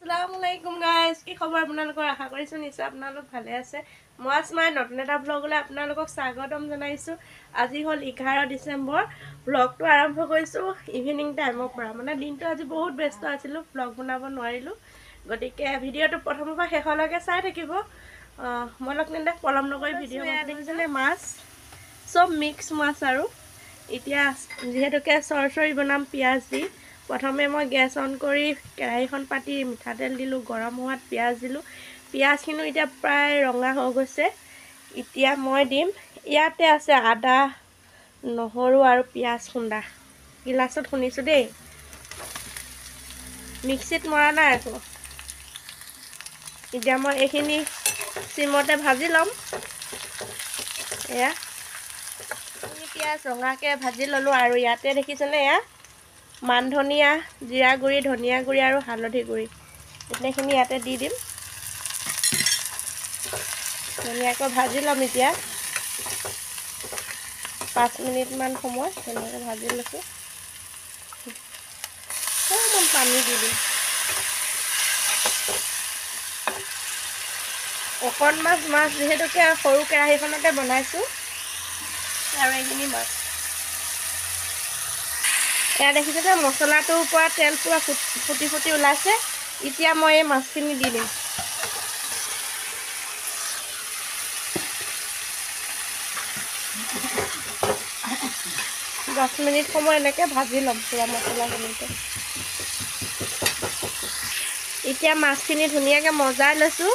Assalamualaikum guys, কি খবৰ আপোনালোকৰ আশা কৰিছো নিশ্চয় আপোনালোক ভালে আছে। মই আজমাই নতুন এটা ব্লগলৈ আপোনালোকক স্বাগতম জনাইছো। আজি হ'ল 11 ডিসেম্বৰ। ব্লগটো আৰম্ভ কৰিছো ইভিনিং টাইমৰ পৰা। মানে দিনটো আজি বহুত ব্যস্ত আছিলো, ব্লগ বনাব নোৱাৰিলো। গতিকে ভিডিঅটো প্ৰথমৰ পৰা শেষলৈকে চাই থাকিব। মই লক্ষ্মীন্দা পলম নকৰি ভিডিঅ' দেখিছেনে মাছ সব মিক্স মাছ আৰু এতিয়া যেহেতুকে চৰচৰি বনাম পিয়াজ দি প্ৰথমে মই গেছ অন কৰি কেৰাহীখন পাতি মিঠাতেল দিলোঁ গৰম হোৱাত পিয়াজ দিলোঁ পিয়াজখিনি এতিয়া প্ৰায় ৰঙা হৈ গৈছে এতিয়া মই দিম ইয়াতে আছে আদা নহৰু আৰু পিয়াজ খুন্দা গিলাছত খুন্দিছোঁ দেই মিক্সিত মৰা নাই আকৌ এতিয়া মই এইখিনি চিমতে ভাজি ল'ম এয়া পিয়াজ ৰঙাকৈ ভাজি ল'লোঁ আৰু ইয়াতে দেখিছেনে এয়া মান ধনিয়া জিৰা গুড়ি ধনিয়া গুড়ি আৰু হালধি গুড়ি এইখিনি ইয়াতে দি দিম ধুনীয়াকৈ ভাজি ল'ম এতিয়া 5 মিনিটমান সময় ধুনীয়াকৈ ভাজি লৈছোঁ অকণমান পানী দি দিম অকণমান মাছ যিহেতুকে সৰু কেৰাহীখনতে বনাইছোঁ আৰু এইখিনি মাছ এয়া দেখিছে যে মছলাটোৰ পৰা তেল পুৰা ফুটি ফুটি ওলাইছে এতিয়া মই এই মাছখিনি দি দিম 10 মিনিট সময় এনেকৈ ভাজি ল'ম পুৰা মছলাখিনিতে এতিয়া মাছখিনি ধুনীয়াকৈ মজাই লৈছোঁ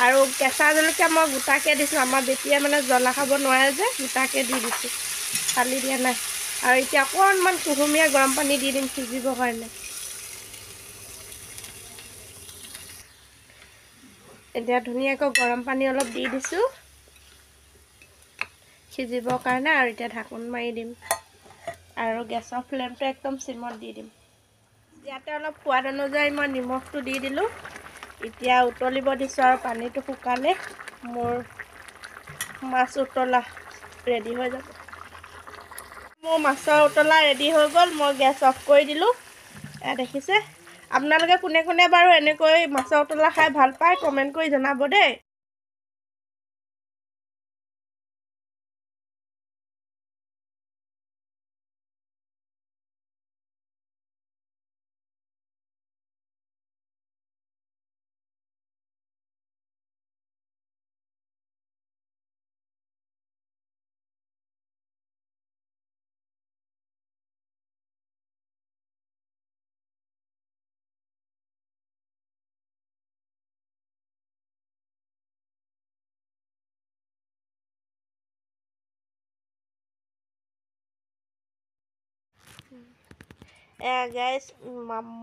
আৰু কেঁচা জলকীয়া মই গোটাকৈ দিছোঁ আমাৰ বেটিয়ে মানে জ্বলা খাব নোৱাৰে যে গোটাকৈ দি দিছোঁ ফালি দিয়া নাই আৰু এতিয়া অকণমান কুহুমীয়া গৰম পানী দি দিম সিজিবৰ কাৰণে এতিয়া ধুনীয়াকৈ গৰম পানী অলপ দি দিছোঁ সিজিবৰ কাৰণে আৰু এতিয়া ঢাকোন মাৰি দিম আৰু গেছৰ ফ্লেমটো একদম সিমত দি দিম ইয়াতে অলপ সোৱাদ অনুযায়ী মই নিমখটো দি দিলোঁ এতিয়া উতলিব দিছোঁ আৰু পানীটো শুকালে মোৰ মাছ উতলা ৰেডি হৈ যাব মোৰ মাছৰ উতলা ৰেডি হৈ গ'ল মই গেছ অফ কৰি দিলোঁ এয়া দেখিছে আপোনালোকে কোনে কোনে বাৰু এনেকৈ মাছৰ উতলা খাই ভাল পায় কমেণ্ট কৰি জনাব দেই গাইজ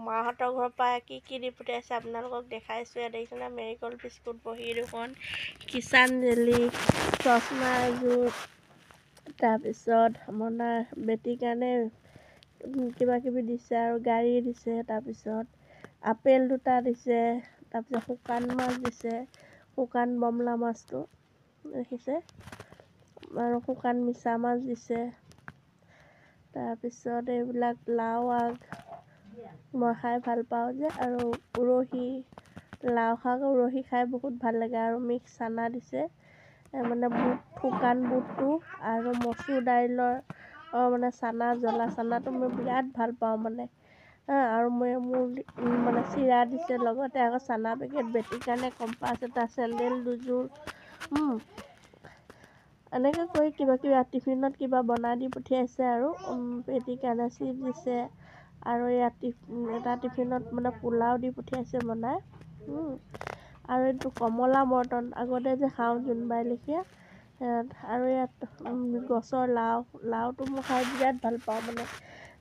মাহঁতৰ ঘৰৰ পৰা কি দি পঠিয়াইছে আপোনালোকক দেখাইছোঁ দেখিছেনে মেৰিগ'ল্ড বিস্কুট বহী দুখন কিষান জেলি চচমা এযোৰ তাৰপিছত আপোনাৰ বেটিৰ কাৰণে কিবা কিবি দিছে আৰু গাড়ী দিছে তাৰপিছত আপেল দুটা দিছে তাৰপিছত শুকান মাছ দিছে শুকান বমলা মাছটো দেখিছে আৰু শুকান মিছা মাছ দিছে তাৰপিছত এইবিলাক লাও আগ মই খাই ভাল পাওঁ যে আৰু উৰহি লাও শাক উৰহি খাই বহুত ভাল লাগে আৰু মিক্স চানা দিছে মানে বুট শুকান বুটটো আৰু মচুৰ দাইলৰ মানে চানা জ্বলা চানাটো মই বিৰাট ভাল পাওঁ মানে আৰু মোৰ মানে চিৰা দিছে লগতে আকৌ চানা পেকেট বেটিৰ কাৰণে কম্পাছ এটা চেণ্ডেল দুযোৰ এনেকৈ কৰি কিবা কিবি টিফিনত কিবা বনাই দি পঠিয়াইছে আৰু বেটিৰ কাৰণে চিপছ দিছে আৰু ইয়াত এটা টিফিনত মানে পোলাও দি পঠিয়াইছে বনাই আৰু এইটো কমলা মৰ্টন আগতে যে খাওঁ জোনবাই লেখীয়া আৰু ইয়াত গছৰ লাওটো মই খাই বিৰাট ভাল পাওঁ মানে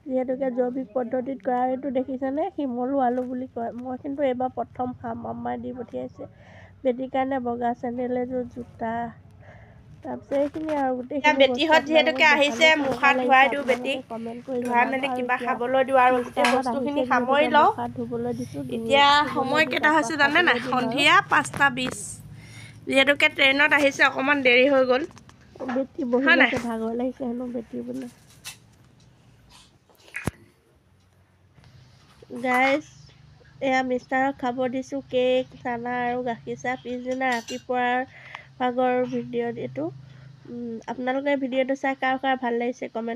যিহেতুকে জৈৱিক পদ্ধতিত কৰা এইটো দেখিছেনে শিমলু আলু বুলি কয় মই কিন্তু এইবাৰ প্ৰথম খাম আম্মাই দি পঠিয়াইছে বেটিৰ কাৰণে বগা চেণ্ডেল এযোৰ জোতা তাৰপিছত এইখিনি আৰু গোটেইখিনি বেটিহঁত যিহেতুকে আহিছে মুখ হাত ধুৱাই দিওঁ বেটিক ধুৱাই মেলি কিবা খাবলৈ দিওঁ আৰু গোটেই বস্তুখিনি সামৰি লওঁ এতিয়া সময় কেইটা হৈছে জানে নাই সন্ধিয়া 5:20 যিহেতুকে ট্ৰেইনত আহিছে অকণমান দেৰি হৈ গ'ল বেটি বহি আছে ভাগৰ লাগিছে হেনো বেটি বোলে গাইজ এয়া মিষ্টাৰক খাব দিছোঁ কেক, চানা আৰু গাখীৰ চাহ। পিছদিনা ৰাতিপুৱাৰ ভাগৰ ভিডিঅ' এইটো। আপোনালোকে ভিডিঅ'টো চাই কাৰ ভাল লাগিছে কমেণ্ট